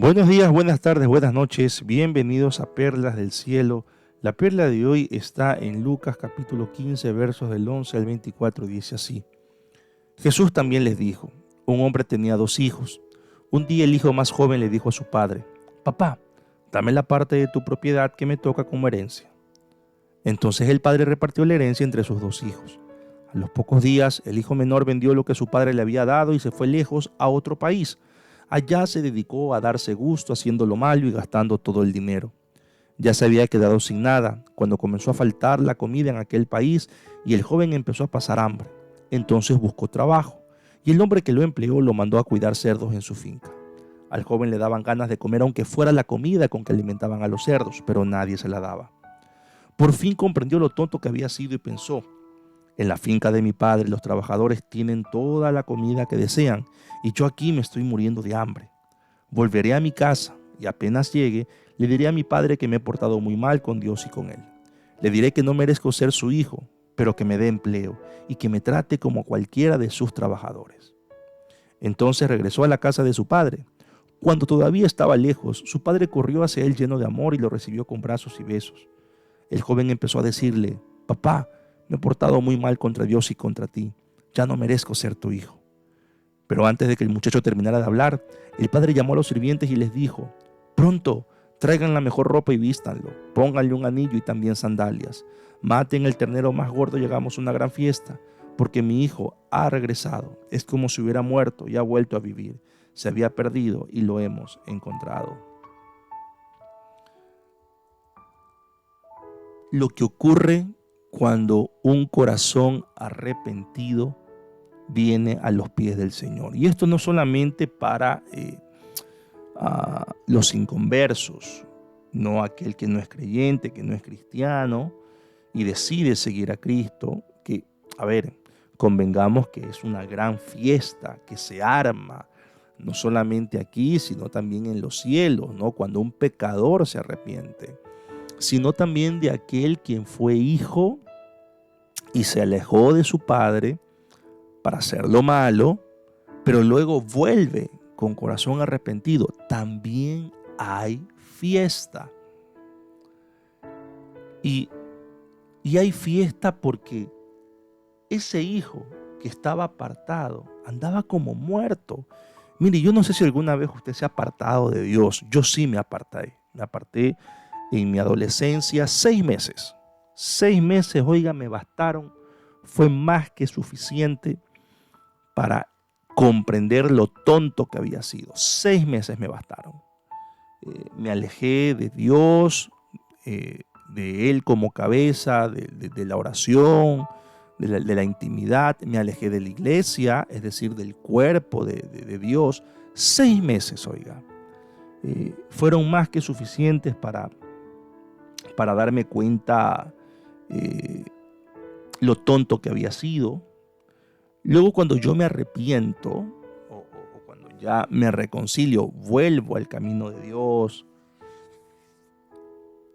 Buenos días, buenas tardes, buenas noches. Bienvenidos a Perlas del Cielo. La perla de hoy está en Lucas capítulo 15, versos del 11 al 24. Dice así: Jesús también les dijo: un hombre tenía dos hijos. Un día el hijo más joven le dijo a su padre: Papá, dame la parte de tu propiedad que me toca como herencia. Entonces el padre repartió la herencia entre sus dos hijos. A los pocos días, el hijo menor vendió lo que su padre le había dado y se fue lejos a otro país. Allá se dedicó a darse gusto haciendo lo malo y gastando todo el dinero. Ya se había quedado sin nada cuando comenzó a faltar la comida en aquel país y el joven empezó a pasar hambre. Entonces buscó trabajo y el hombre que lo empleó lo mandó a cuidar cerdos en su finca. Al joven le daban ganas de comer aunque fuera la comida con que alimentaban a los cerdos, pero nadie se la daba. Por fin comprendió lo tonto que había sido y pensó: en la finca de mi padre los trabajadores tienen toda la comida que desean y yo aquí me estoy muriendo de hambre. Volveré a mi casa y apenas llegue, le diré a mi padre que me he portado muy mal con Dios y con él. Le diré que no merezco ser su hijo, pero que me dé empleo y que me trate como cualquiera de sus trabajadores. Entonces regresó a la casa de su padre. Cuando todavía estaba lejos, su padre corrió hacia él lleno de amor y lo recibió con brazos y besos. El joven empezó a decirle: Papá, me he portado muy mal contra Dios y contra ti. Ya no merezco ser tu hijo. Pero antes de que el muchacho terminara de hablar, el padre llamó a los sirvientes y les dijo: Pronto, traigan la mejor ropa y vístanlo. Pónganle un anillo y también sandalias. Maten el ternero más gordo y hagamos una gran fiesta, porque mi hijo ha regresado. Es como si hubiera muerto y ha vuelto a vivir. Se había perdido y lo hemos encontrado. Lo que ocurre cuando un corazón arrepentido viene a los pies del Señor. Y esto no solamente para los inconversos, no aquel que no es creyente, que no es cristiano y decide seguir a Cristo, que, a ver, convengamos que es una gran fiesta que se arma, no solamente aquí, sino también en los cielos, ¿no? Cuando un pecador se arrepiente, sino también de aquel quien fue hijo y se alejó de su padre para hacer lo malo, pero luego vuelve con corazón arrepentido. También hay fiesta. Y, y hay fiesta porque ese hijo que estaba apartado andaba como muerto. Mire, yo no sé si alguna vez usted se ha apartado de Dios. Yo sí me aparté. Me aparté en mi adolescencia 6 meses. 6 meses, oiga, me bastaron. Fue más que suficiente para comprender lo tonto que había sido. 6 meses me bastaron. Me alejé de Dios, de Él como cabeza, de la oración, de la intimidad. Me alejé de la iglesia, es decir, del cuerpo de Dios. 6 meses, oiga. Fueron más que suficientes para darme cuenta lo tonto que había sido. Luego, cuando yo me arrepiento o cuando ya me reconcilio, vuelvo al camino de Dios,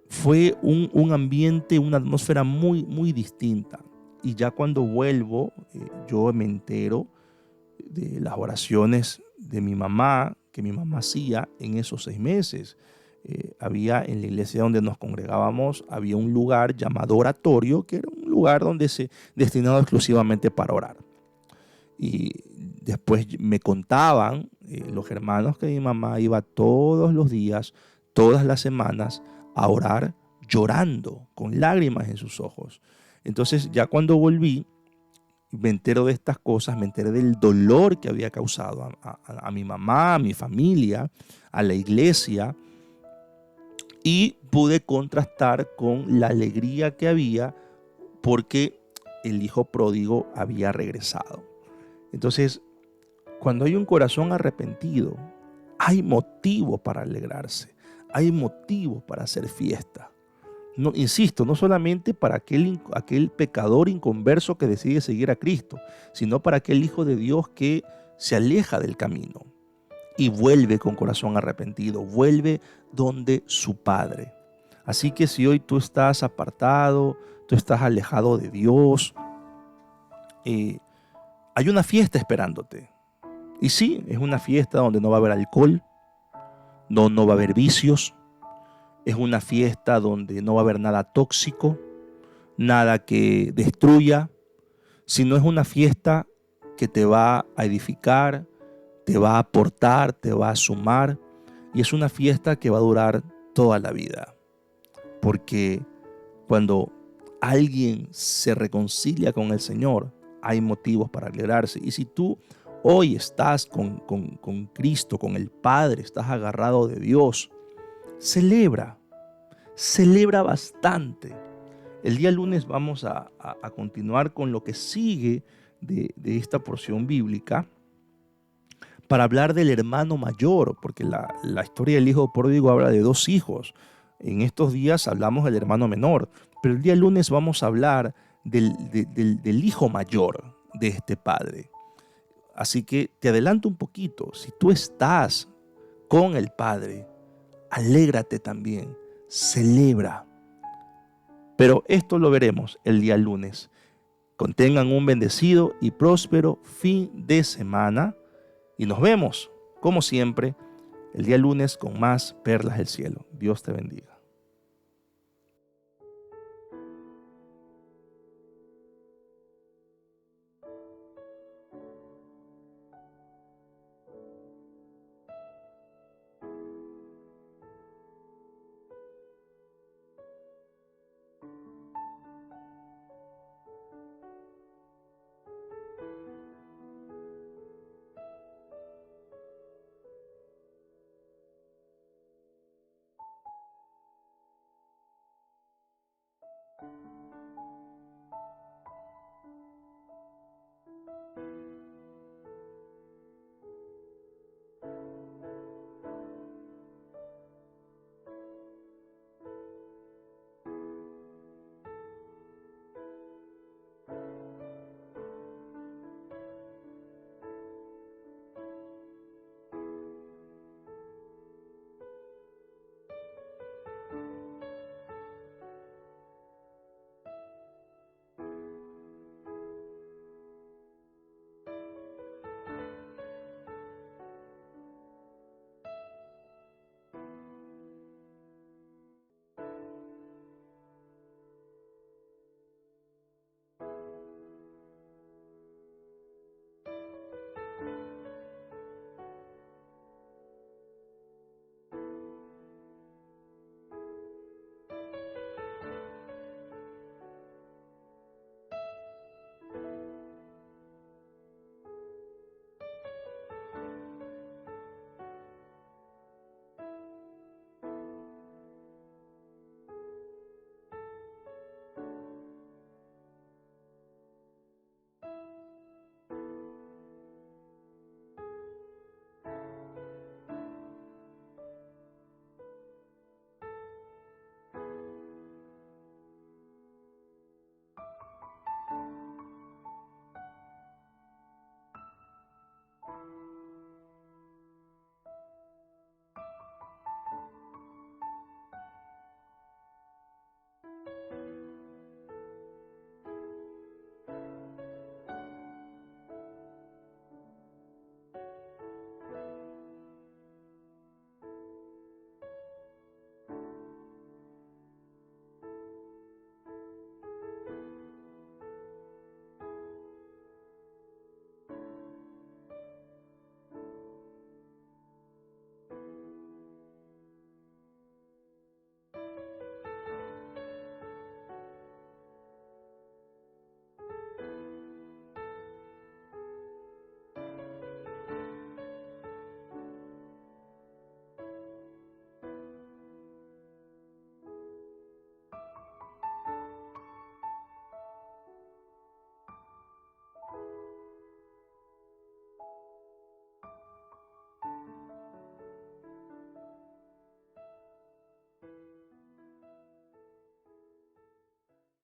fue un ambiente, una atmósfera muy, muy distinta. Y ya cuando vuelvo, yo me entero de las oraciones de mi mamá, que mi mamá hacía en esos 6 meses. Había en la iglesia donde nos congregábamos, había un lugar llamado oratorio, que era un lugar donde se destinado exclusivamente para orar. Y después me contaban los hermanos que mi mamá iba todos los días, todas las semanas, a orar llorando, con lágrimas en sus ojos. Entonces ya cuando volví, me entero de estas cosas, me enteré del dolor que había causado a mi mamá, a mi familia, a la iglesia, y pude contrastar con la alegría que había porque el hijo pródigo había regresado. Entonces, cuando hay un corazón arrepentido, hay motivo para alegrarse, hay motivo para hacer fiesta. No, insisto, no solamente para aquel pecador inconverso que decide seguir a Cristo, sino para aquel hijo de Dios que se aleja del camino y vuelve con corazón arrepentido, vuelve donde su Padre. Así que si hoy tú estás apartado, tú estás alejado de Dios, hay una fiesta esperándote. Y sí, es una fiesta donde no va a haber alcohol, no va a haber vicios. Es una fiesta donde no va a haber nada tóxico, nada que destruya, sino es una fiesta que te va a edificar, te va a aportar, te va a sumar, y es una fiesta que va a durar toda la vida. Porque cuando alguien se reconcilia con el Señor, hay motivos para alegrarse. Y si tú hoy estás con Cristo, con el Padre, estás agarrado de Dios, celebra, celebra bastante. El día lunes vamos a continuar con lo que sigue de esta porción bíblica para hablar del hermano mayor, porque la historia del hijo pródigo habla de dos hijos. En estos días hablamos del hermano menor, pero el día lunes vamos a hablar del hijo mayor de este padre. Así que te adelanto un poquito, si tú estás con el Padre, alégrate también, celebra. Pero esto lo veremos el día lunes. Contengan un bendecido y próspero fin de semana y nos vemos, como siempre, el día lunes con más perlas del cielo. Dios te bendiga.